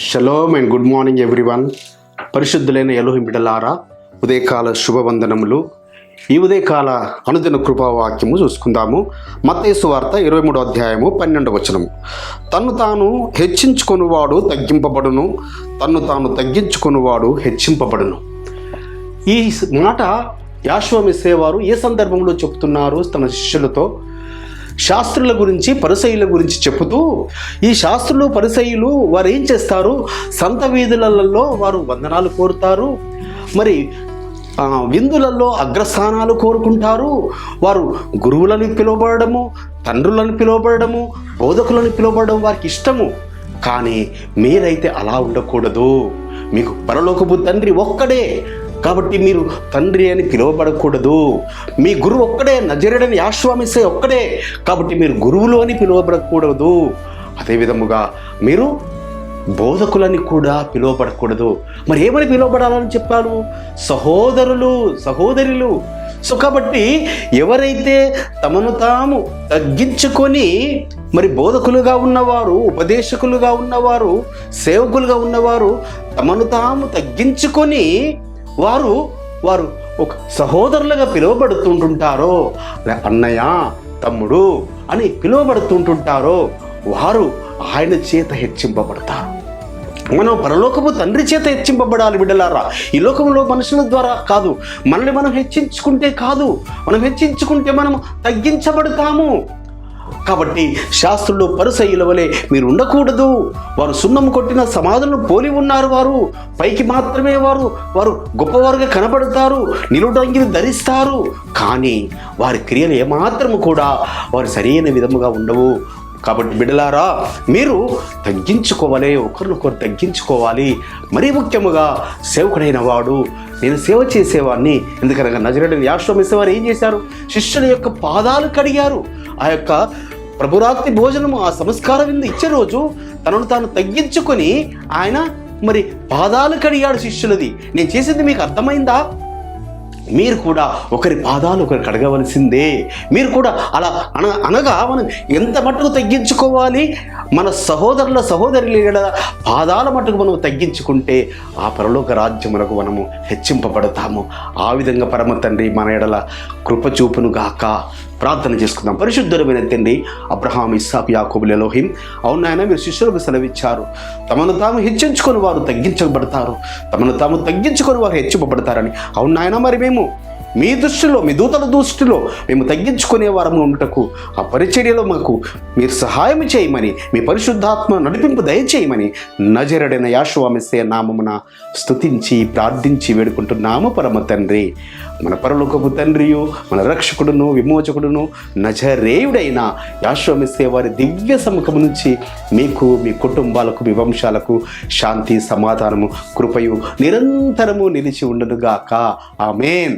Shalom and good morning everyone. పరిశుద్ధులైన Elohim బిడ్డలారా, ఉదయకాల శుభవందనములు. ఈ ఉదయకాల అనుదిన కృపావాక్యము చూసుకుందాము. మత్తయి సువార్త 23వ అధ్యాయము 12వ వచనము. తన్ను తాను హెచ్చించుకొనువాడు తగ్గింపబడును, తన్ను తాను తగ్గించుకొనువాడు హెచ్చింపబడును. ఈ మాట యాషోవా మెస్సీయ వారు ఏ సందర్భంలో చెప్తున్నారు తన శిష్యులతో? శాస్త్రుల గురించి, పరిసయ్యుల గురించి చెబుతూ, ఈ శాస్త్రులు పరిసయ్యులు వారు ఏం చేస్తారు? సంత వీధులలో వారు వందనాలు కోరుతారు, మరి విందులలో అగ్రస్థానాలు కోరుకుంటారు. వారు గురువులను పిలువబడము, తండ్రులను పిలువబడము, బోధకులను పిలువబడడం వారికి ఇష్టము. కానీ మీరైతే అలా ఉండకూడదు. మీకు పరలోకపు తండ్రి ఒక్కడే కాబట్టి మీరు తండ్రి అని పిలువబడకూడదు. మీ గురువు ఒక్కడే, నజరేయుడైన యాషోవా మెస్సీయ ఒక్కడే కాబట్టి మీరు గురువులు అని పిలువబడకూడదు. అదేవిధముగా మీరు బోధకులని కూడా పిలువబడకూడదు. మరి ఏమని పిలువబడాలని చెప్పారు? సహోదరులు, సహోదరులు. సో కాబట్టి ఎవరైతే తమను తాము తగ్గించుకొని మరి బోధకులుగా ఉన్నవారు, ఉపదేశకులుగా ఉన్నవారు, సేవకులుగా ఉన్నవారు తమను తాము తగ్గించుకొని వారు ఒక సహోదరులుగా పిలువబడుతుంటుంటారో, అన్నయ్య, తమ్ముడు అని పిలువబడుతుంటుంటారో వారు ఆయన చేత హెచ్చింపబడతారు. మనం పరలోకపు తండ్రి చేత హెచ్చింపబడాలి బిడ్డలారా. ఈ లోకంలో మనుషుల ద్వారా కాదు, మనల్ని మనం హెచ్చించుకుంటే కాదు. మనం హెచ్చించుకుంటే మనం తగ్గించబడతాము. కాబట్టి శాస్త్రులు పరిసయ్యుల వలె మీరు ఉండకూడదు. వారు సున్నం కొట్టిన సమాధులను పోలి ఉన్నారు. వారు పైకి మాత్రమే వారు గొప్పవారుగా కనబడతారు, నిలువుటంగిని ధరిస్తారు, కానీ వారి క్రియలు ఏమాత్రము కూడా వారు సరైన విధముగా ఉండవు. కాబట్టి బిడ్డలారా, మీరు తగ్గించుకోవాలి, ఒకరినొకరు తగ్గించుకోవాలి. మరీ ముఖ్యముగా సేవకుడైన వాడు, నేను సేవ చేసేవాడిని. ఎందుకనగా నజరేయుడైన యాషోవా మెస్సీయ వారు ఏం చేశారు? శిష్యుల యొక్క పాదాలు కడిగారు. ఆ యొక్క ప్రభురాత్రి భోజనము, ఆ సంస్కార విందు ఇచ్చే రోజు తనను తాను తగ్గించుకొని ఆయన మరి పాదాలు కడిగాడు శిష్యులది. నేను చేసింది మీకు అర్థమైందా? మీరు కూడా ఒకరి పాదాలు ఒకరు కడగవలసిందే. మీరు కూడా అలా అనగా మనం ఎంత మట్టుకు తగ్గించుకోవాలి? మన సహోదరుల సహోదరుల పాదాల మట్టుకు మనం తగ్గించుకుంటే ఆ పరలోక రాజ్యములకు మనము హెచ్చింపబడతాము. ఆ విధంగా పరమ తండ్రి మన ఎడల కృప చూపును గాక. ప్రార్థన చేసుకుందాం. పరిశుద్ధమైన తండ్రి, అబ్రహాం, ఇస్సాకు, యాకోబుల ఎలోహిం, అవును నాయన, మీరు శిష్యులకు సెలవిచ్చారు, తమను తాము హెచ్చించుకొని వారు తగ్గించబడతారు, తమను తాము తగ్గించుకొని వారు హెచ్చింపబడతారని. అవును నాయన, మరి మేము మీ దృష్టిలో, మీ దూతల దృష్టిలో మేము తగ్గించుకునే వారము ఉంటకు ఆ పరిచర్యలో మాకు మీరు సహాయం చేయమని, మీ పరిశుద్ధాత్మ నడిపింపు దయచేయమని నజరేయుడైన యాషోవా మెస్సీయ నామమున స్తుతించి ప్రార్థించి వేడుకుంటున్నాము పరమ తండ్రి. మన పరలోకపు తండ్రియు, మన రక్షకుడును, విమోచకుడును, నజరేయుడైన యాషోవా మెస్సీయ వారి దివ్య సముఖము నుంచి మీకు, మీ కుటుంబాలకు, మీ వంశాలకు శాంతి, సమాధానము, కృపయు నిరంతరము నిలిచి ఉండునుగాక. ఆమేన్.